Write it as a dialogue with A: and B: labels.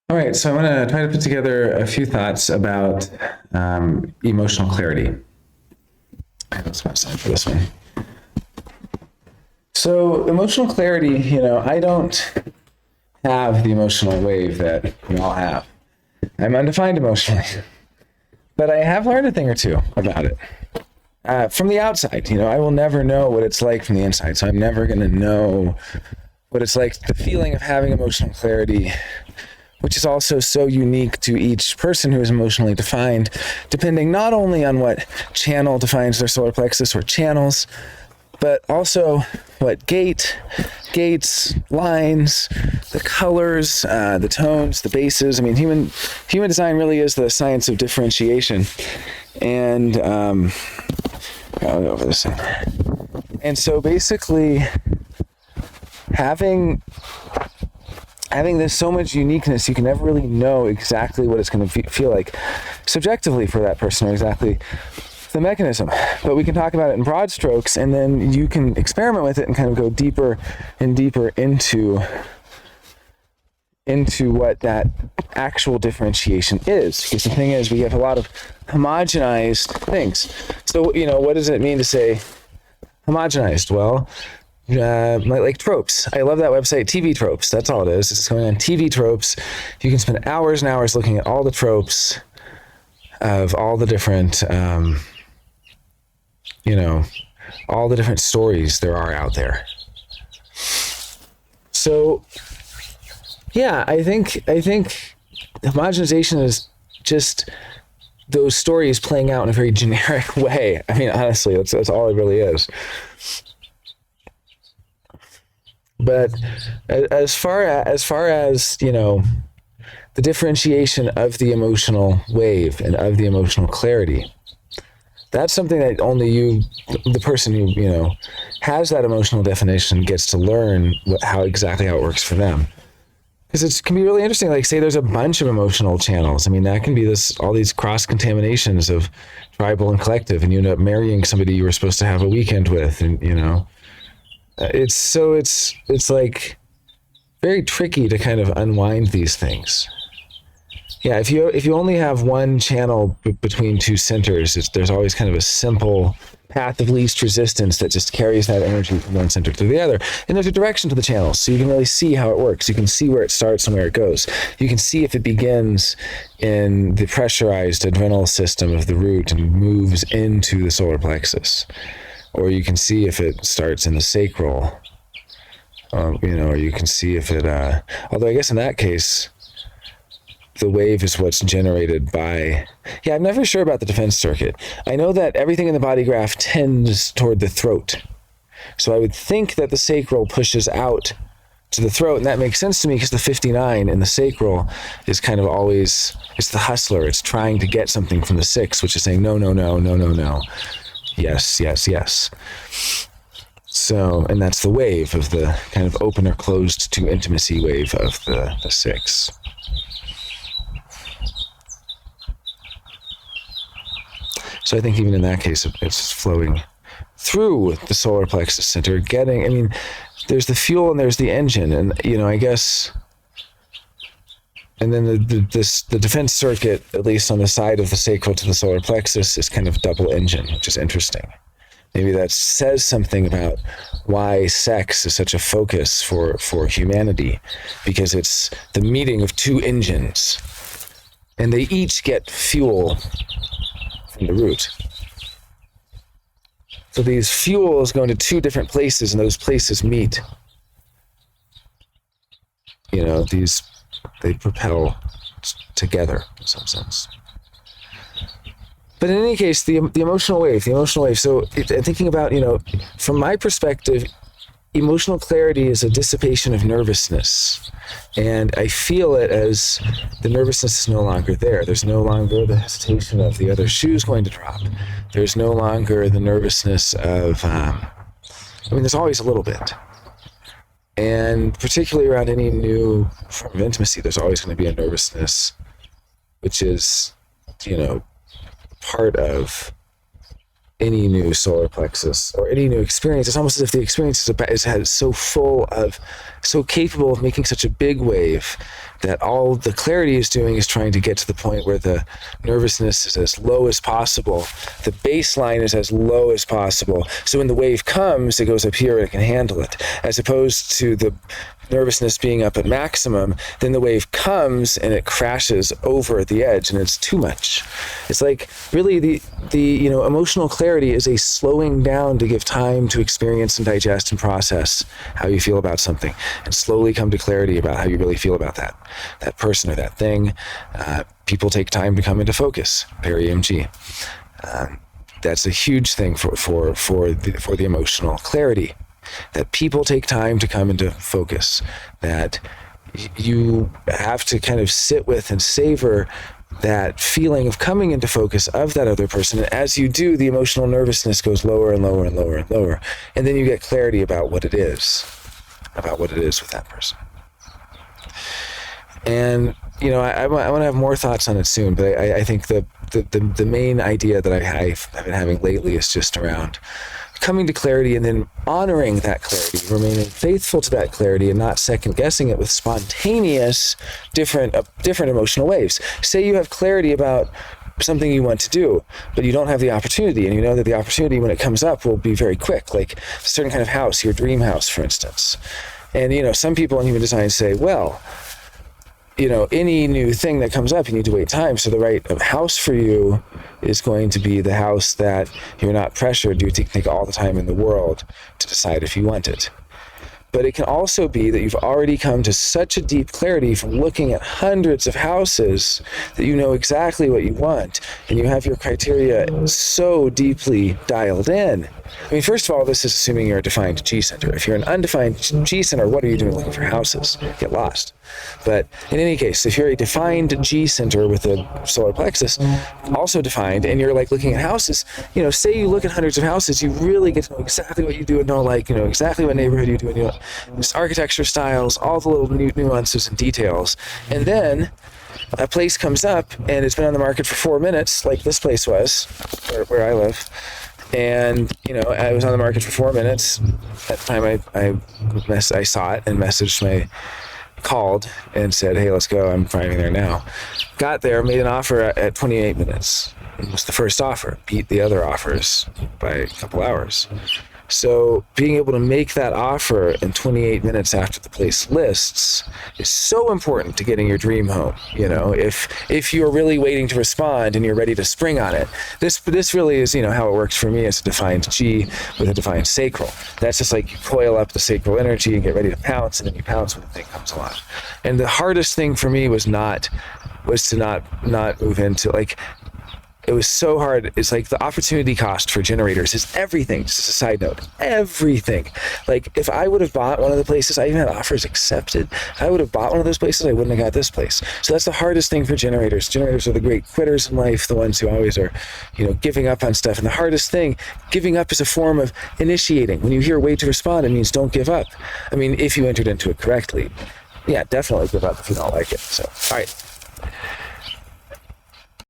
A: All right, so I'm going to try to put together a few thoughts about emotional clarity. Let's pass time for this one. So, emotional clarity, I don't have the emotional wave that we all have. I'm undefined emotionally, but I have learned a thing or two about it. From the outside, I will never know what it's like from the inside, so I'm never going to know what it's like, the feeling of having emotional clarity, which is also so unique to each person who is emotionally defined, depending not only on what channel defines their solar plexus or channels, but also what gates, lines, the colors, the tones, the bases. I mean, human design really is the science of differentiation. And I'll go over this thing. And so basically, having there's so much uniqueness, you can never really know exactly what it's going to feel like subjectively for that person, or exactly the mechanism. But we can talk about it in broad strokes, and then you can experiment with it and kind of go deeper and deeper into what that actual differentiation is. Because the thing is, we have a lot of homogenized things. So, what does it mean to say homogenized? Well, like tropes. I love that website, TV Tropes. That's all it is. It's going on TV Tropes. You can spend hours and hours looking at all the tropes of all the different, all the different stories there are out there. So, yeah, I think homogenization is just those stories playing out in a very generic way. I mean, honestly, that's all it really is. But as far as the differentiation of the emotional wave and of the emotional clarity, that's something that only you, the person who has that emotional definition, gets to learn how it works for them. Because it can be really interesting. Like, say there's a bunch of emotional channels. I mean, that can be all these cross contaminations of tribal and collective, and you end up marrying somebody you were supposed to have a weekend with, and it's like very tricky to kind of unwind these things. Yeah, if you only have one channel between two centers, there's always kind of a simple path of least resistance that just carries that energy from one center to the other. And there's a direction to the channels, so you can really see how it works. You can see where it starts and where it goes. You can see if it begins in the pressurized adrenal system of the root and moves into the solar plexus. Or you can see if it starts in the sacral, or you can see if it, although I guess in that case, the wave is what's generated by, I'm never sure about the defense circuit. I know that everything in the body graph tends toward the throat. So I would think that the sacral pushes out to the throat, and that makes sense to me because the 59 in the sacral is kind of always, it's the hustler. It's trying to get something from the 6, which is saying, no, no, no, no, no, no. Yes, yes, yes. So, and that's the wave of the kind of open or closed to intimacy wave of the 6. So I think even in that case, it's flowing through the solar plexus center, there's the fuel and there's the engine, and I guess, and then the defense circuit, at least on the side of the sacral to the solar plexus, is kind of double engine, which is interesting. Maybe that says something about why sex is such a focus for humanity, because it's the meeting of two engines, and they each get fuel from the root. So these fuels go into two different places, and those places meet. They propel together in some sense. But in any case, the emotional wave. So thinking about, from my perspective, emotional clarity is a dissipation of nervousness. And I feel it as the nervousness is no longer there. There's no longer the hesitation of the other shoe's going to drop. There's no longer the nervousness of, there's always a little bit. And particularly around any new form of intimacy, there's always going to be a nervousness, which is, part of any new solar plexus or any new experience. It's almost as if the experience is so full of so capable of making such a big wave that all the clarity is doing is trying to get to the point where the nervousness is as low as possible. The baseline is as low as possible. So when the wave comes, it goes up here and it can handle it. As opposed to the nervousness being up at maximum, then the wave comes and it crashes over at the edge and it's too much. It's like really the emotional clarity is a slowing down to give time to experience and digest and process how you feel about something and slowly come to clarity about how you really feel about that person or that thing. People take time to come into focus. Very EMG. That's a huge thing for the emotional clarity. That people take time to come into focus, that you have to kind of sit with and savor that feeling of coming into focus of that other person. And as you do, the emotional nervousness goes lower and lower and lower and lower. And then you get clarity about what it is with that person. And, I want to have more thoughts on it soon, but I think the main idea that I've been having lately is just around coming to clarity and then honoring that clarity, remaining faithful to that clarity and not second guessing it with spontaneous different emotional waves. Say you have clarity about something you want to do, but you don't have the opportunity, and you know that the opportunity when it comes up will be very quick, like a certain kind of house, your dream house, for instance. And some people in human design say, well, any new thing that comes up, you need to wait time. So the right house for you is going to be the house that you're not pressured. You can take all the time in the world to decide if you want it. But it can also be that you've already come to such a deep clarity from looking at hundreds of houses that you know exactly what you want, and you have your criteria so deeply dialed in. I mean, first of all, this is assuming you're a defined G center. If you're an undefined G center, what are you doing looking for houses? Get lost. But in any case, if you're a defined G center with a solar plexus, also defined, and you're like looking at houses, say you look at hundreds of houses, you really get to know exactly what you do and don't like, exactly what neighborhood you do and just architecture styles, all the little nuances and details. And then a place comes up and it's been on the market for 4 minutes, like this place was, where I live. And, I was on the market for 4 minutes. At the time I saw it and called and said, hey, let's go. I'm driving there now. Got there, made an offer at 28 minutes. It was the first offer, beat the other offers by a couple hours. So being able to make that offer in 28 minutes after the place lists is so important to getting your dream home. If you're really waiting to respond and you're ready to spring on it, this really is, how it works for me as a defined G with a defined sacral. That's just like you coil up the sacral energy and get ready to pounce, and then you pounce when the thing comes along. And the hardest thing for me was to not move into it was so hard. It's like the opportunity cost for generators is everything. Just as a side note, everything. Like if I would have bought one of the places, I even had offers accepted. If I would have bought one of those places, I wouldn't have got this place. So that's the hardest thing for generators. Generators are the great quitters in life, the ones who always are, giving up on stuff. And the hardest thing, giving up is a form of initiating. When you hear wait to respond, it means don't give up. I mean, if you entered into it correctly, yeah, definitely give up if you don't like it. So, all right.